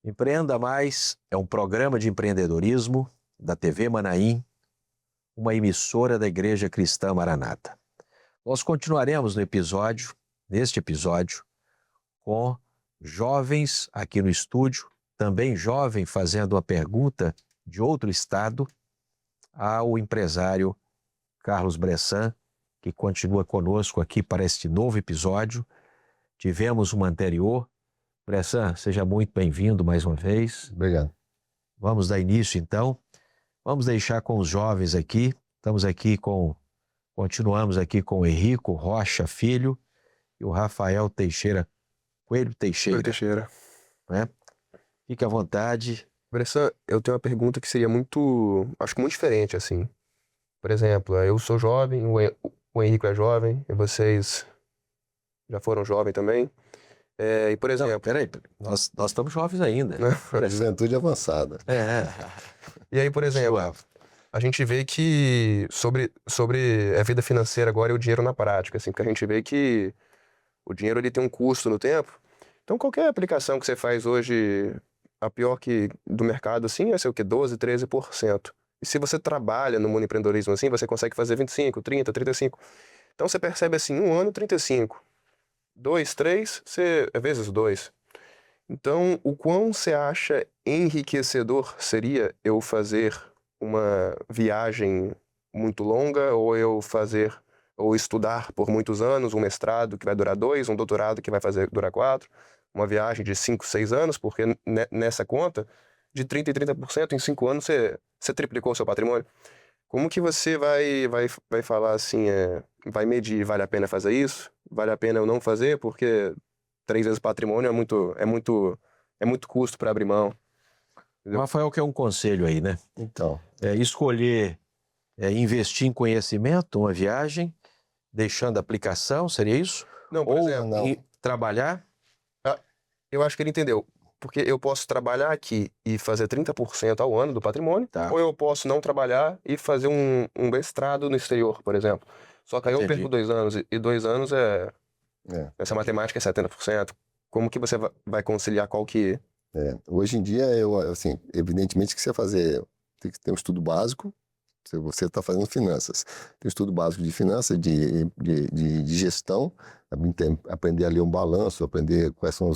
Empreenda Mais é um programa de empreendedorismo da TV Manaim, uma emissora da Igreja Cristã Maranata. Nós continuaremos neste episódio, com jovens aqui no estúdio, também jovem fazendo uma pergunta de outro estado ao empresário Carlos Bressan, que continua conosco aqui para este novo episódio. Tivemos uma anterior. Bressan, seja muito bem-vindo mais uma vez. Obrigado. Vamos dar início, então. Vamos deixar com os jovens aqui. Continuamos aqui com o Henrico Rocha Filho e o Rafael Coelho Teixeira. Né? Fique à vontade. Bressan, eu tenho uma pergunta que seria acho que muito diferente, assim. Por exemplo, eu sou jovem, o Henrico é jovem, e vocês já foram jovens também. E, por exemplo... Peraí, nós estamos jovens ainda. Juventude avançada. E aí, por exemplo, a gente vê que sobre a vida financeira agora e o dinheiro na prática, assim, porque a gente vê que o dinheiro ele tem um custo no tempo. Então, qualquer aplicação que você faz hoje, a pior que do mercado, assim, é ser o quê? 12%, 13%. E se você trabalha no mundo empreendedorismo assim, você consegue fazer 25%, 30%, 35%. Então, você percebe assim, 1 ano, 35%. 2, 3, é vezes 2. Então, o quão você acha enriquecedor seria eu fazer uma viagem muito longa, ou estudar por muitos anos, um mestrado que vai durar 2, um doutorado que vai durar 4, uma viagem de 5, 6 anos, porque nessa conta, de 30% em 30%, em 5 anos você triplicou o seu patrimônio. Como que você vai falar assim, vai medir, vale a pena fazer isso? Vale a pena eu não fazer? Porque 3 vezes patrimônio é muito custo para abrir mão. O Rafael quer um conselho aí, né? Então. Escolher investir em conhecimento, uma viagem, deixando a aplicação, seria isso? Não, por exemplo, trabalhar? Eu acho que ele entendeu. Porque eu posso trabalhar aqui e fazer 30% ao ano do patrimônio, ou eu posso não trabalhar e fazer um mestrado no exterior, por exemplo. Só que aí eu perco 2 anos, e 2 anos essa matemática é 70%. Como que você vai conciliar qual que... Hoje em dia, evidentemente que você tem que ter um estudo básico. Você está fazendo finanças. Tem um estudo básico de finanças, de gestão, aprender a ler um balanço, aprender quais são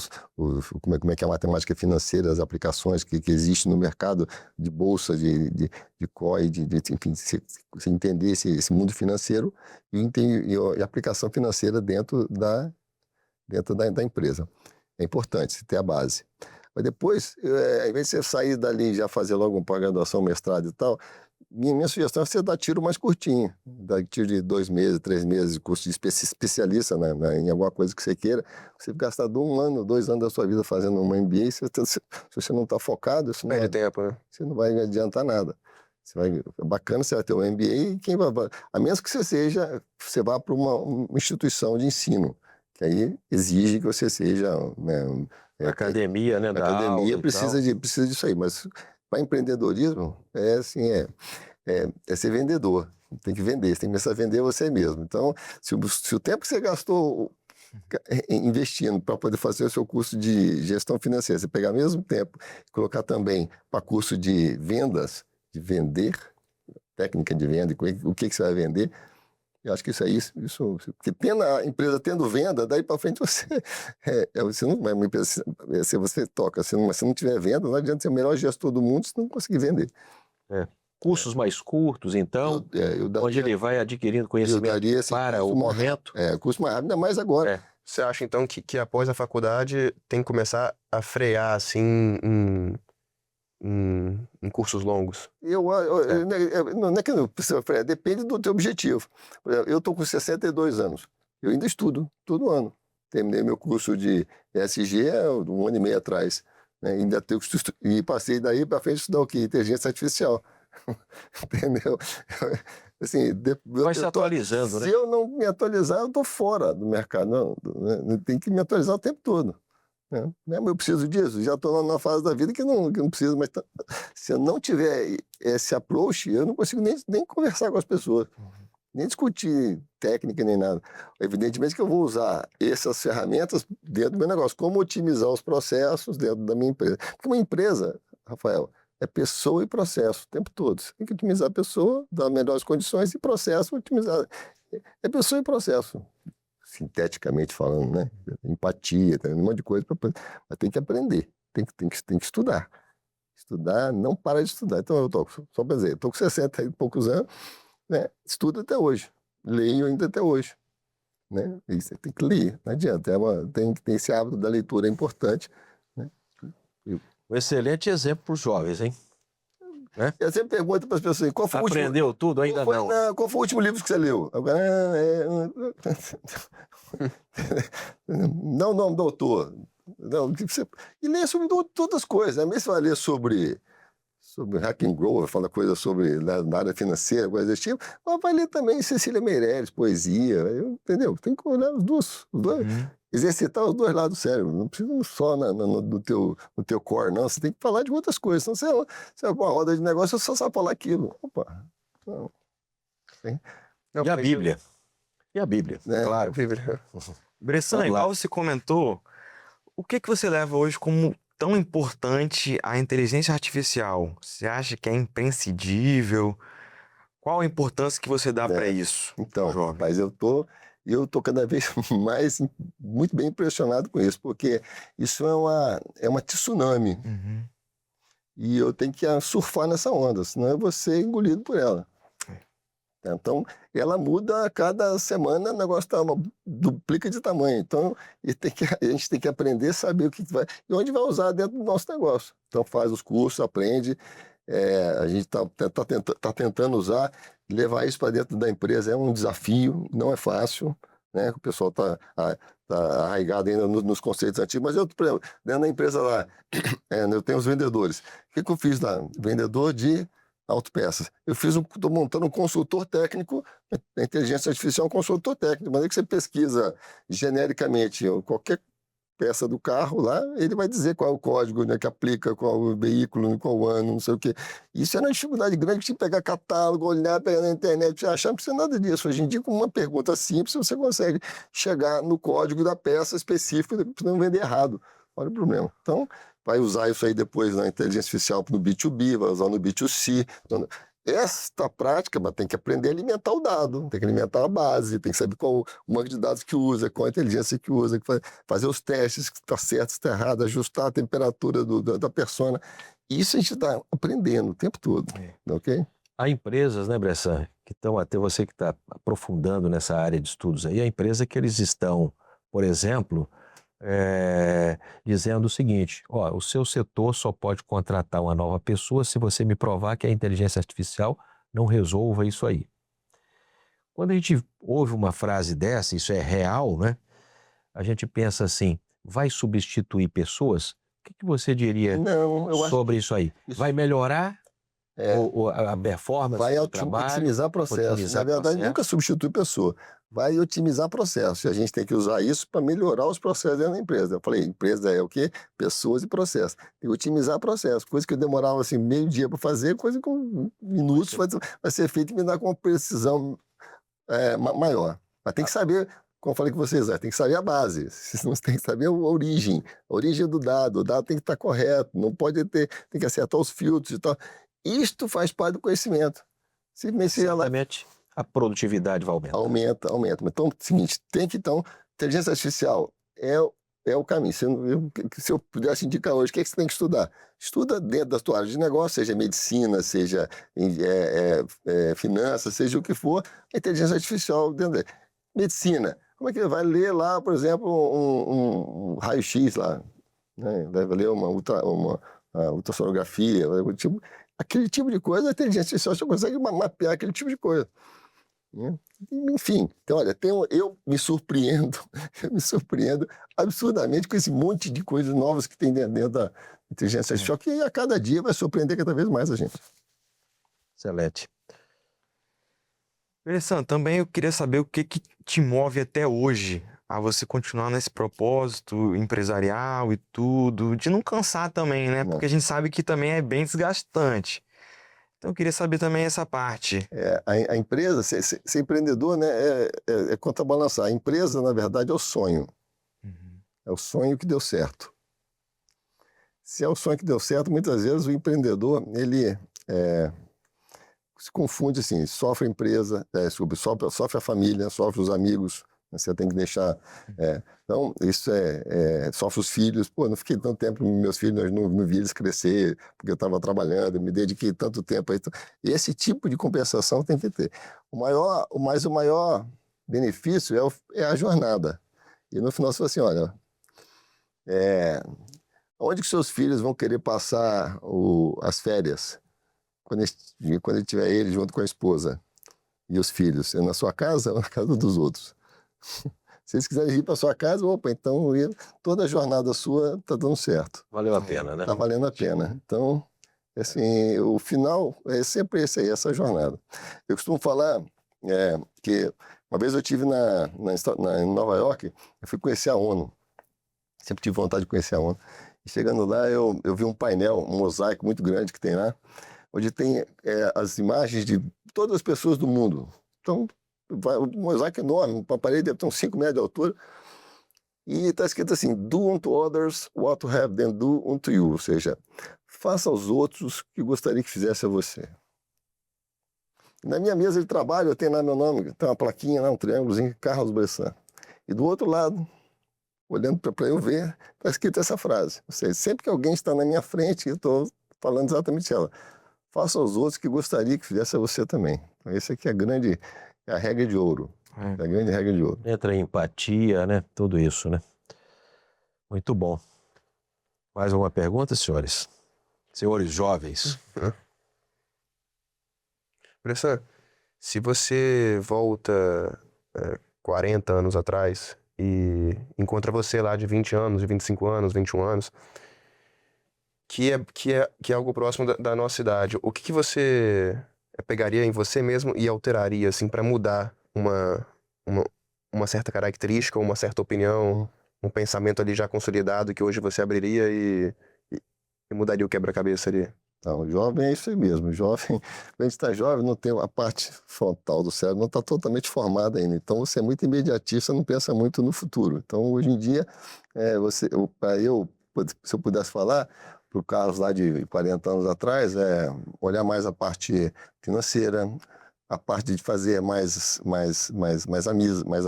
como é que é a matemática financeira, as aplicações que existem no mercado de bolsa, de COI, enfim, você entender esse mundo financeiro e a aplicação financeira dentro da empresa. É importante você ter a base. Mas depois, ao invés de você sair dali e já fazer logo uma pós-graduação, mestrado e tal, minha sugestão é você dar tiro mais curtinho, dar tiro de 2 meses, 3 meses, curso de especialista em alguma coisa que você queira. Você gastar 1 ano, 2 anos da sua vida fazendo uma MBA, se você não está focado, perde tempo, né? Você não vai adiantar nada. É bacana, você vai ter um MBA, e a menos que você vá para uma instituição de ensino, que aí exige que você seja... academia, né? A academia precisa disso aí, mas para empreendedorismo é ser vendedor. Tem que vender, você tem que começar a vender você mesmo. Então, se o tempo que você gastou investindo para poder fazer o seu curso de gestão financeira, você pegar o mesmo tempo e colocar também para curso de vendas, de vender, técnica de venda, o que você vai vender, eu acho que porque a empresa tendo venda, daí para frente você não vai uma empresa, se você toca, se não tiver venda, não adianta ser o melhor gestor do mundo se não conseguir vender. Cursos mais curtos, então, onde ele vai adquirindo conhecimento para o momento. Curso mais rápido, ainda mais agora. Você acha, então, que após a faculdade tem que começar a frear, assim, em cursos longos? Não é que não precisa frear, depende do teu objetivo. Por exemplo, eu estou com 62 anos, eu ainda estudo, todo ano. Terminei meu curso de ESG há 1 ano e meio atrás. Né? E passei daí para frente estudar o quê? Inteligência artificial. Entendeu? Assim, vai se atualizando, né? Se eu não me atualizar, eu estou fora do mercado. Tem que me atualizar o tempo todo. Né? Eu preciso disso, já estou numa fase da vida que não preciso, mas se eu não tiver esse approach, eu não consigo nem conversar com as pessoas, nem discutir técnica nem nada. Evidentemente que eu vou usar essas ferramentas dentro do meu negócio, como otimizar os processos dentro da minha empresa. Porque uma empresa, Rafael, é pessoa e processo o tempo todo. Você tem que otimizar a pessoa, dar melhores condições e processo otimizar. É pessoa e processo. Sinteticamente falando, né? Empatia, um monte de coisa, mas tem que aprender, tem que estudar. Estudar, não para de estudar. Então, só para dizer, estou com 60 e poucos anos, né? Estudo até hoje, leio ainda até hoje. Né? E você tem que ler, não adianta, tem que ter esse hábito da leitura, é importante. Né? Um excelente exemplo para os jovens, hein? Eu sempre pergunto para as pessoas, qual foi o último... Aprendeu tudo? Ainda não. Qual foi o último livro que você leu? Agora, não, não, doutor. Não, e lê sobre todas as coisas. Mesmo se vai ler sobre Hack and Grow, fala coisa sobre na área financeira, coisa desse tipo, mas vai ler também Cecília Meirelles, poesia, entendeu? Tem que olhar os dois, exercitar os dois lados do cérebro, não precisa só no teu core, não, você tem que falar de outras coisas, senão você vai para uma roda de negócio, você só sabe falar aquilo. Opa, não. E a Bíblia? E a Bíblia, claro. Bressan, igual você comentou, o que você leva hoje como tão importante a inteligência artificial? Você acha que é imprescindível? Qual a importância que você dá para isso? Então, jovem? Rapaz, eu tô cada vez mais muito bem impressionado com isso, porque isso é uma tsunami. E eu tenho que surfar nessa onda, senão eu vou ser engolido por ela. Então, ela muda a cada semana, o negócio duplica de tamanho. Então, a gente tem que aprender a saber o que vai e onde vai usar dentro do nosso negócio. Então, faz os cursos, aprende. A gente tá tentando usar, levar isso para dentro da empresa é um desafio, não é fácil, né? O pessoal tá arraigado ainda nos conceitos antigos, mas por exemplo, dentro da empresa lá, eu tenho os vendedores. O que eu fiz lá? Vendedor de autopeças. Estou montando um consultor técnico, a inteligência artificial é um consultor técnico, mas é que você pesquisa genericamente qualquer peça do carro lá, ele vai dizer qual é o código, né, que aplica, qual o veículo, qual ano, não sei o quê. Isso era uma dificuldade grande, tinha que pegar catálogo, olhar, pegar na internet, achar, não precisa nada disso. Hoje em dia, com uma pergunta simples, você consegue chegar no código da peça específica para não vender errado. Olha o problema. Então, vai usar isso aí depois na inteligência artificial no B2B, vai usar no B2C. Esta prática, mas tem que aprender a alimentar o dado, tem que alimentar a base, tem que saber qual o banco de dados que usa, qual a inteligência que usa, fazer os testes, se está certo, se está errado, ajustar a temperatura da persona. Isso a gente está aprendendo o tempo todo, ok? Há empresas, né, Bressan, que estão, até você que está aprofundando nessa área de estudos aí, a empresa que eles estão, por exemplo, dizendo o seguinte: o seu setor só pode contratar uma nova pessoa se você me provar que a inteligência artificial não resolva isso aí. Quando a gente ouve uma frase dessa, isso é real, né? A gente pensa assim, vai substituir pessoas? O que você diria sobre isso aí? Vai melhorar a performance do trabalho? Vai otimizar processo. Na verdade, nunca substitui pessoa. Vai otimizar processo. E a gente tem que usar isso para melhorar os processos dentro da empresa. Eu falei, empresa é o quê? Pessoas e processos. Tem que otimizar processo. Coisa que eu demorava assim, meio dia para fazer, coisa com minutos vai ser feita e me dar com uma precisão maior. Mas tem que saber, como eu falei com vocês, tem que saber a base. Você tem que saber a origem do dado. O dado tem que estar correto, não pode tem que acertar os filtros e tal. Isto faz parte do conhecimento. Se mexer Exatamente. A produtividade vai aumentar. Aumenta. Mas, então, é o seguinte, inteligência artificial é o caminho. Se eu pudesse indicar hoje, o que você tem que estudar? Estuda dentro da sua área de negócio, seja medicina, seja finanças, seja o que for, a inteligência artificial dentro dele. Medicina, como é que ele vai ler lá, por exemplo, um raio-x lá, né? Vai ler uma ultrassonografia, aquele tipo de coisa, a inteligência artificial já consegue mapear aquele tipo de coisa. Enfim, então, olha, eu me surpreendo absurdamente com esse monte de coisas novas que tem dentro da inteligência artificial, que a cada dia vai surpreender cada vez mais a gente. Excelente. Bressan, também eu queria saber o que te move até hoje a você continuar nesse propósito empresarial e tudo, de não cansar também, né? Não. Porque a gente sabe que também é bem desgastante. Então eu queria saber também essa parte. A empresa, ser empreendedor, né, é contrabalançar. A empresa, na verdade, é o sonho. Uhum. É o sonho que deu certo. Se é o sonho que deu certo, muitas vezes o empreendedor, ele se confunde assim, sofre a empresa, sofre a família, sofre os amigos, né, você tem que deixar... então, isso sofre os filhos. Pô, não fiquei tanto tempo com meus filhos, não vi eles crescer, porque eu estava trabalhando, me dediquei tanto tempo. Aí, e esse tipo de compensação tem que ter. O maior benefício é a jornada. E no final você fala assim, olha, onde que seus filhos vão querer passar as férias? Quando ele tiver ele junto com a esposa e os filhos. É na sua casa ou na casa dos outros? Se eles quiserem ir para sua casa, opa, então toda a jornada sua está dando certo. Valeu a pena, né? Está valendo a pena. Então, assim, o final é sempre esse aí, essa jornada. Eu costumo falar que uma vez eu estive em Nova York, eu fui conhecer a ONU. Sempre tive vontade de conhecer a ONU. E chegando lá, eu vi um painel, um mosaico muito grande que tem lá, onde tem as imagens de todas as pessoas do mundo. Então, um mosaico enorme, uma parede deve ter uns 5 metros de altura, e está escrito assim, do unto others what to have them do unto you, ou seja, faça aos outros o que gostaria que fizesse a você. Na minha mesa de trabalho, eu tenho lá meu nome, tem uma plaquinha lá, um triângulozinho, Carlos Bressan. E do outro lado, olhando para eu ver, está escrito essa frase. Ou seja, sempre que alguém está na minha frente, eu estou falando exatamente ela. Faça aos outros que gostaria que fizesse a você também. Então, essa aqui é a regra de ouro. É a grande regra de ouro. Entra em empatia, né? Tudo isso, né? Muito bom. Mais alguma pergunta, senhores? Senhores jovens. Bressan, se você volta 40 anos atrás e encontra você lá de 20 anos, de 25 anos, 21 anos, que é algo próximo da nossa idade, o que você pegaria em você mesmo e alteraria, assim, para mudar uma certa característica, uma certa opinião, um pensamento ali já consolidado que hoje você abriria e mudaria o quebra-cabeça ali? Não, o jovem é isso aí mesmo. O jovem, quando a gente está jovem, não tem a parte frontal do cérebro, não está totalmente formada ainda. Então, você é muito imediatista, não pensa muito no futuro. Então, hoje em dia, se eu pudesse falar para o Carlos lá de 40 anos atrás, olhar mais a parte financeira, a parte de fazer mais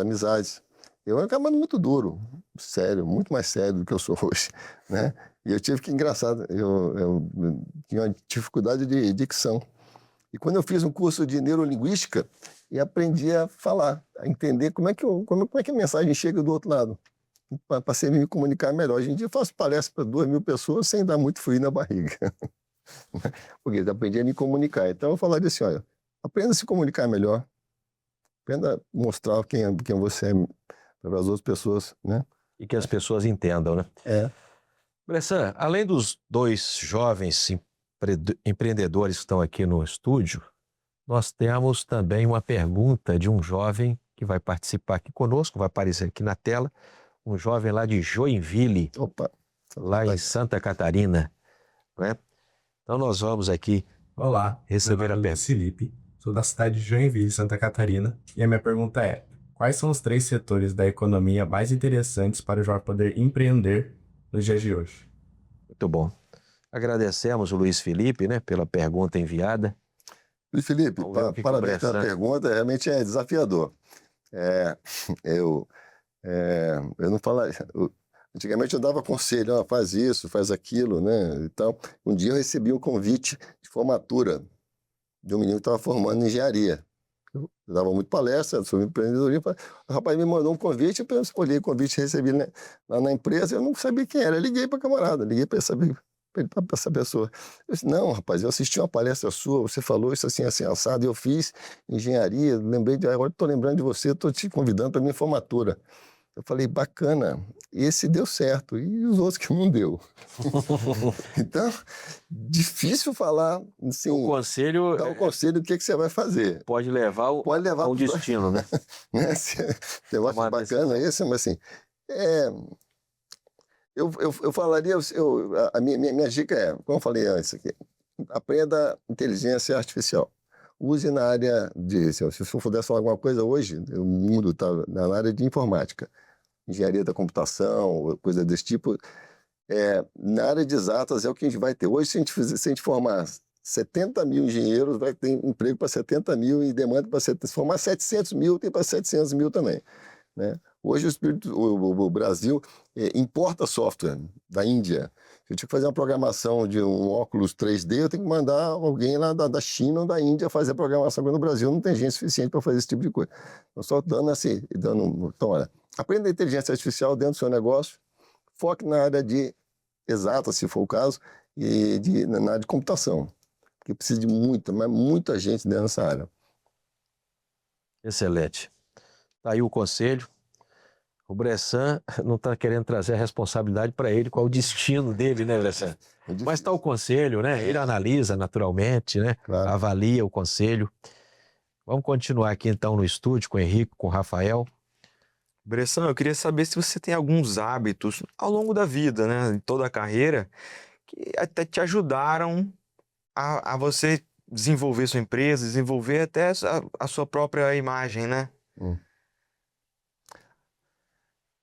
amizades. Eu acabando muito duro, sério, muito mais sério do que eu sou hoje, né? E eu tive que, engraçado, eu tinha uma dificuldade de dicção. E quando eu fiz um curso de neurolinguística, e aprendi a falar, a entender como é que a mensagem chega do outro lado, para ser me comunicar melhor. Hoje em dia eu faço palestra para 2.000 pessoas sem dar muito frio na barriga. Porque eu aprendi a me comunicar. Então eu falaria assim, olha, aprenda a se comunicar melhor, aprenda a mostrar quem você é para as outras pessoas, né? E que as pessoas entendam, né? Bressan, além dos 2 jovens empreendedores que estão aqui no estúdio, nós temos também uma pergunta de um jovem que vai participar aqui conosco, vai aparecer aqui na tela, um jovem lá de Joinville, lá em Santa Catarina, né? Então nós vamos aqui receber a pergunta. Felipe, sou da cidade de Joinville, Santa Catarina, e a minha pergunta é: quais são os 3 setores da economia mais interessantes para o jovem poder empreender nos dias de hoje? Muito bom. Agradecemos o Luiz Felipe, né, pela pergunta enviada. Luiz Felipe, parabéns pela pergunta, realmente é desafiador. Eu não falo... Antigamente eu dava conselho, faz isso, faz aquilo, né? Então, um dia eu recebi um convite de formatura de um menino que estava formando em engenharia. Eu dava muito palestra sobre empreendedorismo. O rapaz me mandou um convite, eu olhei o convite, recebi lá na empresa, eu não sabia quem era. Eu liguei para a camarada, liguei para essa pessoa. Eu disse, não, rapaz, eu assisti uma palestra sua, você falou isso assim, assim, assado, eu fiz engenharia, agora estou lembrando de você, estou te convidando para a minha formatura. Eu falei, bacana, esse deu certo, e os outros que não deu. Então, difícil falar, assim, O conselho dar o conselho do que você vai fazer. pode levar Pode levar a um pro- destino, né? Né? Eu acho Uma bacana isso, mas assim, é, eu falaria, a minha dica é, como eu falei antes aqui, aprenda inteligência artificial. Use na área de, se eu pudesse falar alguma coisa hoje, o mundo está na área de informática, engenharia da computação, coisa desse tipo. Na área de exatas é o que a gente vai ter. Hoje, se a gente formar 70 mil engenheiros, vai ter emprego para 70 mil e demanda para se formar 700 mil, tem para 700 mil também. Né? Hoje o Brasil importa software da Índia. Se eu tiver que fazer uma programação de um óculos 3D, eu tenho que mandar alguém lá da China ou da Índia fazer a programação, porque no Brasil não tem gente suficiente para fazer esse tipo de coisa. Eu só dando assim, então, olha, aprenda a inteligência artificial dentro do seu negócio, foque na área de exata, se for o caso, e na área de computação, porque precisa de muita gente dentro dessa área. Excelente. Tá aí o conselho. O Bressan não está querendo trazer a responsabilidade para ele, qual é o destino dele, né, Bressan? Mas está o conselho, né? Ele analisa naturalmente, né? Claro. Avalia o conselho. Vamos continuar aqui então no estúdio com o Henrique, com o Rafael. Bressan, eu queria saber se você tem alguns hábitos ao longo da vida, né, em toda a carreira, que até te ajudaram a você desenvolver sua empresa, desenvolver até a sua própria imagem, né?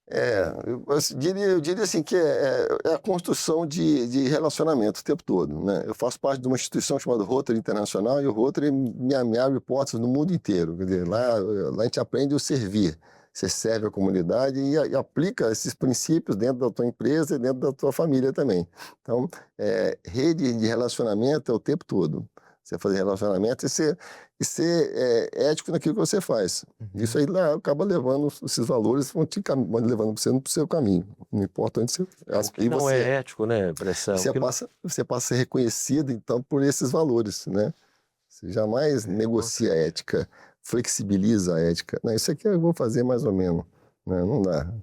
Eu diria assim que é a construção de relacionamento o tempo todo, né? Eu faço parte de uma instituição chamada Rotary Internacional e o Rotary me abre portas no mundo inteiro. Quer dizer, lá a gente aprende o servir. Você serve a comunidade e aplica esses princípios dentro da tua empresa e dentro da tua família também. Então, rede de relacionamento é o tempo todo. Você fazer relacionamento e ser ético naquilo que você faz. Isso aí lá acaba levando esses valores, vão levando você para o seu caminho. Não importa onde você... O que não é ético, né, Bressan? Você passa a ser reconhecido, então, por esses valores, né? Você jamais negocia a ética, flexibiliza a ética. Não, isso aqui eu vou fazer mais ou menos. Não dá.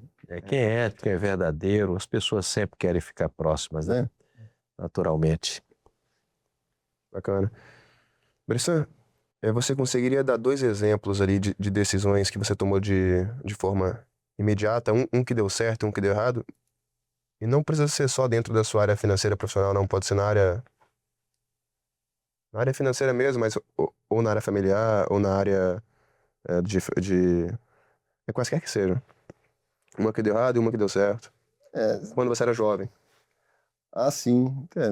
Quem é ético, é verdadeiro, as pessoas sempre querem ficar próximas, né? Naturalmente. Bacana. Bressan, você conseguiria dar 2 exemplos ali de decisões que você tomou de forma imediata, um que deu certo e um que deu errado? E não precisa ser só dentro da sua área financeira profissional, não. Pode ser na área financeira mesmo, mas ou na área familiar, ou na área quaisquer que seja. Uma que deu errado e uma que deu certo. Quando você era jovem. Ah, sim. Que a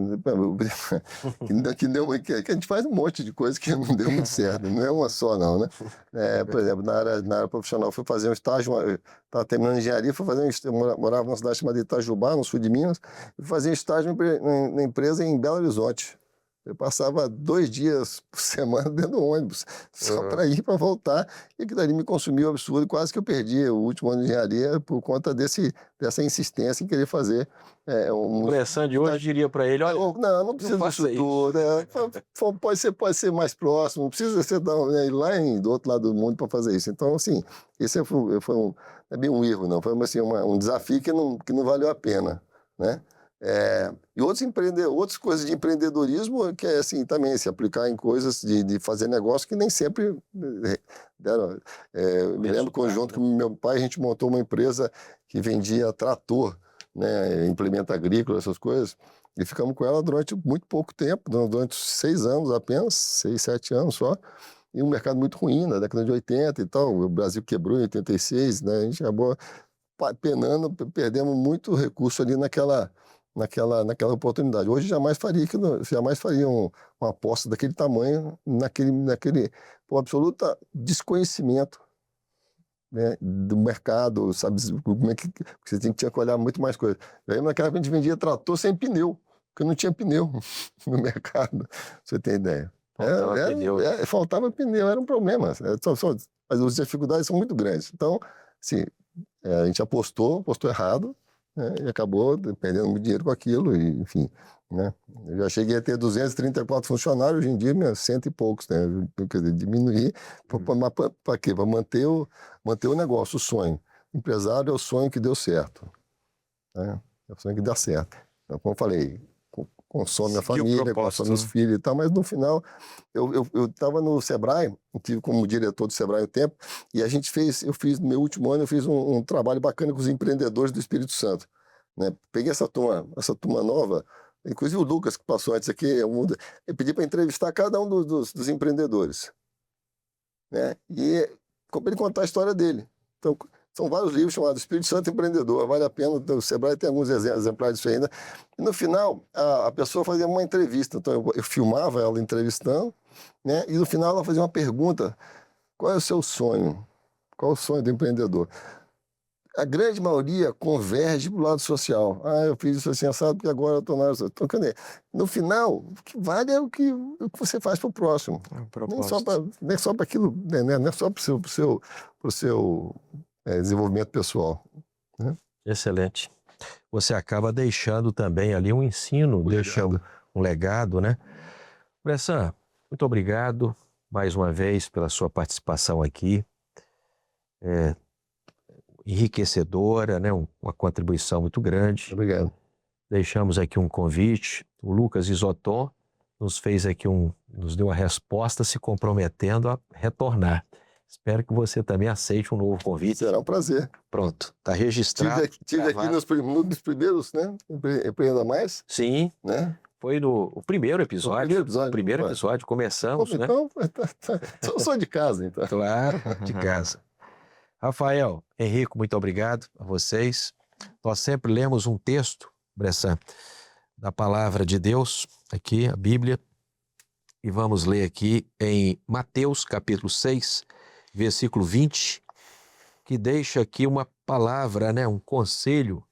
gente faz um monte de coisa que não deu muito certo. Não é uma só, não, né? Por exemplo, na área profissional, fui fazer um estágio, estava terminando engenharia, morava numa cidade chamada Itajubá, no sul de Minas, e fazia estágio na empresa em Belo Horizonte. Eu passava 2 dias por semana dentro do ônibus, só para ir e para voltar, e aquilo ali me consumiu absurdo, quase que eu perdi o último ano de engenharia por conta dessa insistência em querer fazer O Bressan de hoje diria para ele, olha, não precisa faça disso tudo, pode ser mais próximo, não precisa ser ir lá do outro lado do mundo para fazer isso. Então, assim, esse foi é bem um erro, não, foi assim, um desafio que não valeu a pena, né? E outras coisas de empreendedorismo que é assim também, se aplicar em coisas de fazer negócio que nem sempre deram. Eu me lembro que junto com meu pai a gente montou uma empresa que vendia trator, né, implemento agrícola, essas coisas, e ficamos com ela durante muito pouco tempo, durante 6 anos apenas, 6, 7 anos só, e um mercado muito ruim na década de 80 e tal, o Brasil quebrou em 86, né, a gente acabou penando, perdemos muito recurso ali naquela oportunidade. Hoje jamais faria uma aposta daquele tamanho, por absoluto desconhecimento, né, do mercado, sabe, como é que você tinha que olhar muito mais coisas. Aí naquela época a gente vendia trator sem pneu, porque não tinha pneu no mercado, pra você ter ideia. Faltava pneu, era um problema. As dificuldades são muito grandes. Então, assim, a gente apostou errado, né, e acabou perdendo muito dinheiro com aquilo, e, enfim, né? Eu já cheguei a ter 234 funcionários, hoje em dia, 100 e poucos, né? Quer dizer, diminuir, para quê? Para manter o negócio, o sonho. empresário é o sonho que deu certo, né? É o sonho que dá certo. Então, como eu falei, consome a Seguir o família, propósito, consome os né? filhos e tal, mas no final, eu estava no Sebrae, eu tive como diretor do Sebrae um tempo, e no meu último ano, eu fiz um trabalho bacana com os empreendedores do Espírito Santo, né? Peguei essa turma nova, inclusive o Lucas, que passou antes aqui, eu pedi para entrevistar cada um dos empreendedores, né? E para ele contar a história dele. Então, são vários livros chamados Espírito Santo Empreendedor, vale a pena, o Sebrae tem alguns exemplares disso ainda. E no final, a pessoa fazia uma entrevista, então eu filmava ela entrevistando, né? E no final ela fazia uma pergunta: qual é o seu sonho? Qual é o sonho do empreendedor? A grande maioria converge para o lado social. Ah, eu fiz isso assim, assado, porque agora eu estou na área social. Então, quer dizer, no final, o que vale é o que você faz para o próximo. É o Nem só para aquilo, né? Não é só para o seu desenvolvimento pessoal. Né? Excelente. Você acaba deixando também ali um ensino, deixa um legado, né? Bressan, muito obrigado mais uma vez pela sua participação aqui. Enriquecedora, né? Uma contribuição muito grande. Obrigado. Deixamos aqui um convite. O Lucas Isoton nos deu a resposta se comprometendo a retornar. Espero que você também aceite um novo convite. Será um prazer. Pronto, está registrado. Tive aqui nos primeiros, né? Empreenda Mais. Sim, Né? foi no primeiro episódio. Primeiro episódio, começamos, né? Então, sou de casa, então. Claro, de casa. Rafael, Henrico, muito obrigado a vocês. Nós sempre lemos um texto, Bressan, da palavra de Deus, aqui, a Bíblia, e vamos ler aqui em Mateus, capítulo 6, versículo 20, que deixa aqui uma palavra, né, um conselho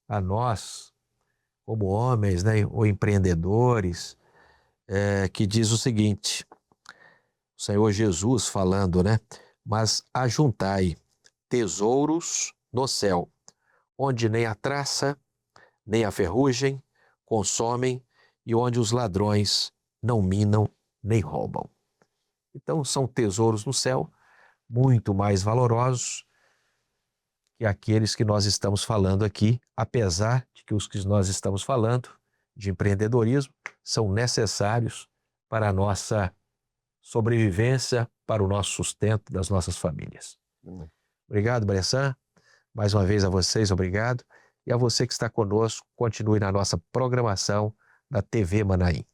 a nós, como homens, né, ou empreendedores, que diz o seguinte, o Senhor Jesus falando, né, mas ajuntai tesouros no céu, onde nem a traça, nem a ferrugem consomem e onde os ladrões não minam nem roubam. Então são tesouros no céu muito mais valorosos que aqueles que nós estamos falando aqui, apesar de que os que nós estamos falando de empreendedorismo são necessários para a nossa sobrevivência, para o nosso sustento das nossas famílias. Obrigado, Bressan. Mais uma vez a vocês, obrigado. E a você que está conosco, continue na nossa programação da TV Manaim.